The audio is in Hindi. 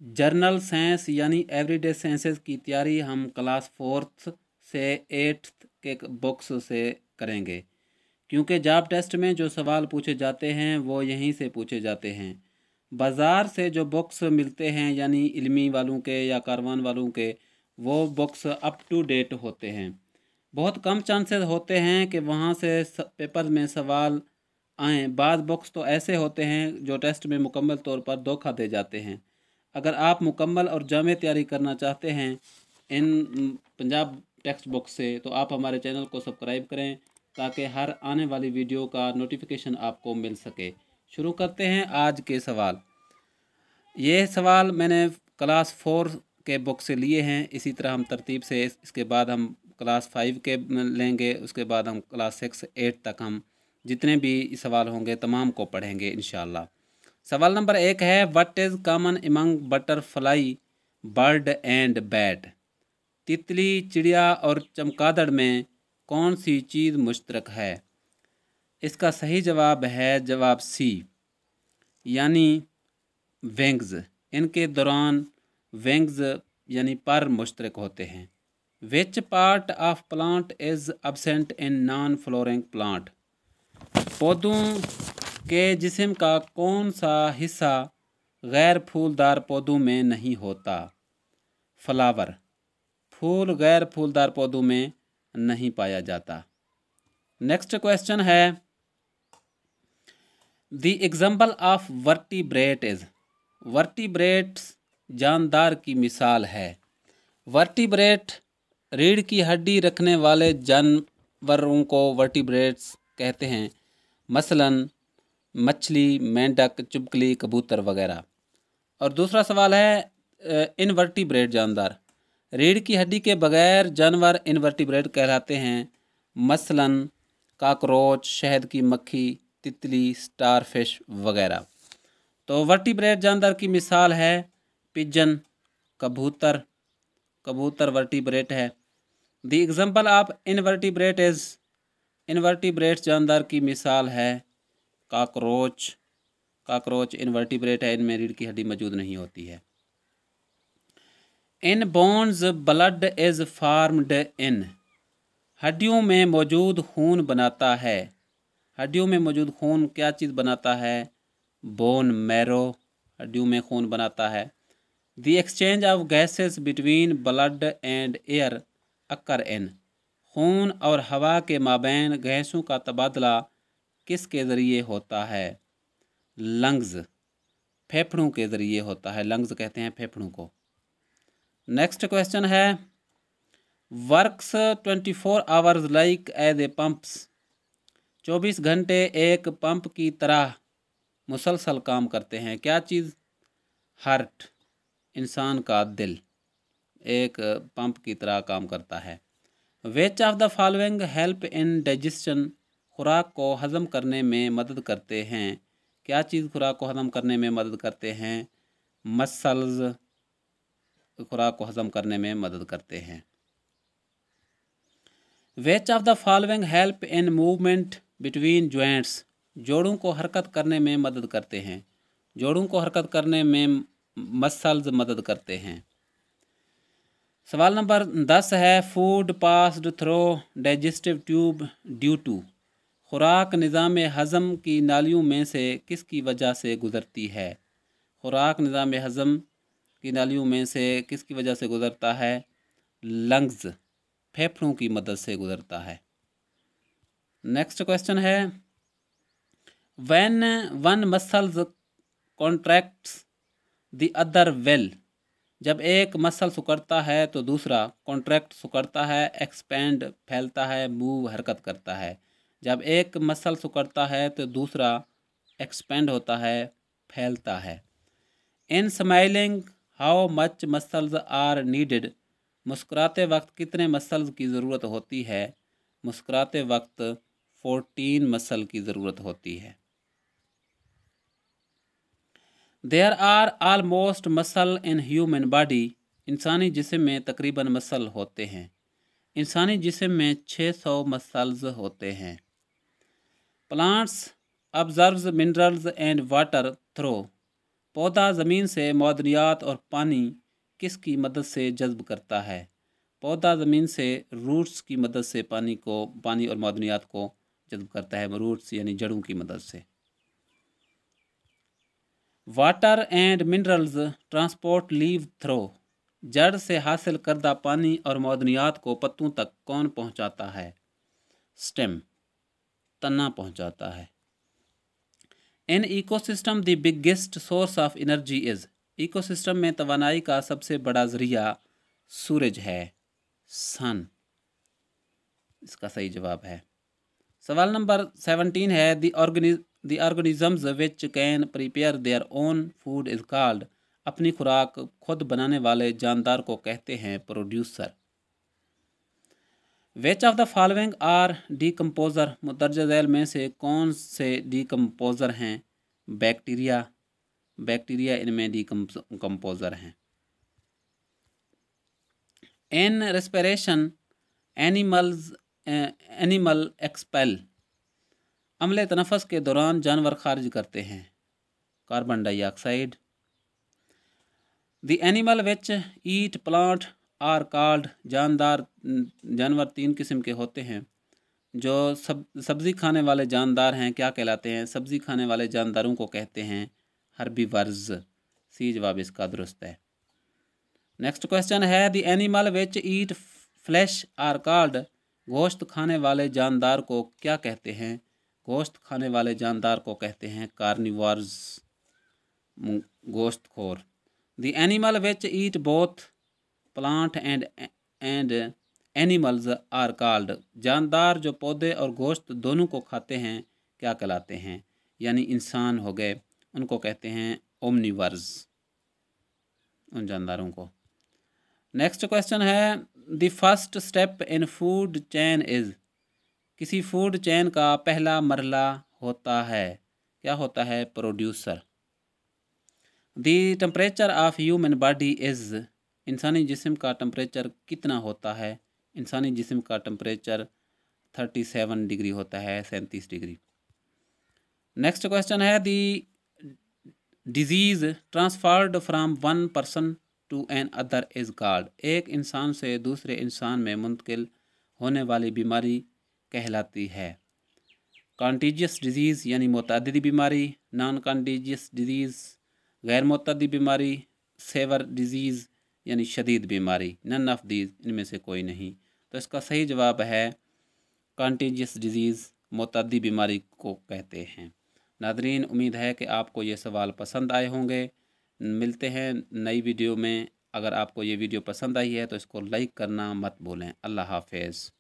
जर्नल साइंस यानी एवरीडे साइंसेस की तैयारी हम क्लास 4th से 8th के बुक्स से करेंगे, क्योंकि जॉब टेस्ट में जो सवाल पूछे जाते हैं वो यहीं से पूछे जाते हैं। बाज़ार से जो बुक्स मिलते हैं यानी इल्मी वालों के या कारवान वालों के, वो बुक्स अप टू डेट होते हैं। बहुत कम चांसेस होते हैं कि वहाँ से पेपर में सवाल आएँ। बाद बुक्स तो ऐसे होते हैं जो टेस्ट में मुकम्मल तौर पर धोखा दे जाते हैं। अगर आप मुकम्मल और जामे तैयारी करना चाहते हैं इन पंजाब टेक्स्ट बुक से, तो आप हमारे चैनल को सब्सक्राइब करें ताकि हर आने वाली वीडियो का नोटिफिकेशन आपको मिल सके। शुरू करते हैं आज के सवाल। ये सवाल मैंने क्लास 4 के बुक से लिए हैं। इसी तरह हम तरतीब से इसके बाद हम क्लास 5 के लेंगे, उसके बाद हम क्लास 6-8 तक हम जितने भी सवाल होंगे तमाम को पढ़ेंगे इंशाल्लाह। सवाल नंबर 1 है, what is common among butterfly, bird and bat? तितली, चिड़िया और चमगादड़ में कौन सी चीज़ मुश्तरक है? इसका सही जवाब है जवाब सी, यानी विंग्स। इनके दौरान विंग्स यानी पर मुश्तरक होते हैं। Which part of plant is absent in non flowering plant? पौधों के जिस्म का कौन सा हिस्सा गैर फूलदार पौधों में नहीं होता? फ्लावर। फूल गैर फूलदार पौधों में नहीं पाया जाता। नेक्स्ट क्वेश्चन है, the example of vertebrate is? Vertebrates जानदार की मिसाल है। वर्टिब्रेट रीढ़ की हड्डी रखने वाले जानवरों को वर्टिब्रेट्स कहते हैं, मसलन मछली, मेंढक, चुपकली, कबूतर वगैरह। और दूसरा सवाल है, इनवर्टिब्रेट जानदार। रीढ़ की हड्डी के बगैर जानवर इनवर्टिब्रेट कहलाते हैं, मसलन काकरोच, शहद की मक्खी, तितली, स्टारफिश वगैरह। तो वर्टिब्रेट जानदार की मिसाल है पिजन, कबूतर। कबूतर वर्टिब्रेट है। The example of invertebrate is? Invertebrate जानदार की मिसाल है काकरोच। काकरोच इनवर्टिब्रेट है, इनमें रीढ़ की हड्डी मौजूद नहीं होती है। In bones blood is formed in? हड्डियों में मौजूद खून बनाता है। हड्डियों में मौजूद खून क्या चीज़ बनाता है? बोन मैरो हड्डियों में खून बनाता है। The exchange of gases between blood and air occur in? खून और हवा के माबैन गैसों का तबादला किसके ज़रिए होता है? लंग्स, फेफड़ों के ज़रिए होता है। लंग्स कहते हैं फेफड़ों को। नेक्स्ट क्वेश्चन है, works 24 hours like as a pumps? 24 घंटे एक पंप की तरह मुसलसल काम करते हैं। क्या चीज़? हार्ट, इंसान का दिल एक पंप की तरह काम करता है। विच of the following help in digestion? खुराक को हज़म करने में मदद करते हैं। क्या चीज़ खुराक को हज़म करने में मदद करते हैं? मसल्स खुराक को हज़म करने में मदद करते हैं। विच of the following help in movement between joints? जोड़ों को हरकत करने में मदद करते हैं। जोड़ों को हरकत करने में मसल्स मदद करते हैं। सवाल नंबर 10 है, food passed through digestive tube due to? खुराक निज़ाम हज़म की नालियों में से किसकी वजह से गुज़रती है? खुराक निज़ाम हज़म की नालियों में से किसकी वजह से गुज़रता है? लंग्स, फेफड़ों की मदद से गुज़रता है। नेक्स्ट क्वेश्चन है, when one muscles contracts the other will? जब एक मसल सिकुड़ता है तो दूसरा कॉन्ट्रैक्ट सिकुड़ता है, एक्सपेंड फैलता है, मूव हरकत करता है। जब एक मसल सिकुड़ता है तो दूसरा एक्सपेंड होता है, फैलता है। In smiling how much muscles are needed? मुस्कुराते वक्त कितने मसल्स की ज़रूरत होती है? मुस्कुराते वक्त 14 मसल की ज़रूरत होती है। There are almost muscle in human body? इंसानी जिस्म में तकरीबन मसल होते हैं। इंसानी जिस्म में 600 मसल्स होते हैं। Plants observes minerals and water through? पौधा ज़मीन से मौदनियात और पानी किसकी मदद से जज़्ब करता है? पौधा ज़मीन से रूट्स की मदद से पानी और मौदनियात को जज़्ब करता है, रूट्स यानी जड़ों की मदद से। Water and minerals transport leave through, जड़ से हासिल करदा पानी और मौदनियात को पत्तों तक कौन पहुंचाता है? स्टेम, तना पहुंचाता है। In ecosystem the biggest source of energy is, ecosystem में तवानाई का सबसे बड़ा जरिया सूरज है, सन। इसका सही जवाब है। सवाल नंबर 17 है the organisms which can prepare their own food is called, अपनी खुराक खुद बनाने वाले जानदार को कहते हैं producer. Which of the following are decomposer, मुदर्जा झैल में से कौन से डीकम्पोजर हैं? बैक्टीरिया, बैक्टीरिया इनमें डीकम्पोजर हैं। इन रेस्पिरेशन एनिमल एक्सपेल, अम्ल तनफ़ुस के दौरान जानवर खारिज करते हैं carbon dioxide. The animal which eat plant are called, जानवर 3 किस्म के होते हैं। जो सब्ज़ी खाने वाले जानदार हैं क्या कहलाते हैं? सब्ज़ी खाने वाले जानदारों को कहते हैं हर्बीवर्स। सी जवाब इसका दुरुस्त है। नेक्स्ट क्वेश्चन है the animal which eat flesh are called, गोश्त खाने वाले जानदार को क्या कहते हैं? गोश्त खाने वाले जानदार को कहते हैं कार्निवोर्स, गोश्तखोर। The animal which eat both plant and animals are called, जानदार जो पौधे और गोश्त दोनों को खाते हैं क्या कहलाते हैं? यानी इंसान हो गए, उनको कहते हैं ओमनिवर्स, उन जानदारों को। नेक्स्ट क्वेश्चन है the first step in food chain is, किसी फूड चेन का पहला मरला होता है, क्या होता है? Producer. The temperature of human body is, इंसानी जिस्म का टेम्परेचर कितना होता है? इंसानी जिस्म का टेम्परेचर 37 डिग्री होता है, 37 डिग्री। नेक्स्ट क्वेश्चन है the disease transferred from one person to another is called, एक इंसान से दूसरे इंसान में मुंतकिल होने वाली बीमारी कहलाती है? कॉन्टीजियस डिजीज़ यानी मुतअद्दिदी बीमारी, नॉन कॉन्टीजियस डिजीज़ गैर मुतअद्दी बीमारी, सेवर डिजीज़ यानी शदीद बीमारी, नन ऑफ दीज, इनमें से कोई नहीं। तो इसका सही जवाब है कॉन्टीजियस डिजीज़, मुतअद्दी बीमारी को कहते हैं। नादरीन, उम्मीद है कि आपको ये सवाल पसंद आए होंगे। मिलते हैं नई वीडियो में। अगर आपको ये वीडियो पसंद आई है तो इसको लाइक करना मत भूलें। अल्लाह हाफ़िज़।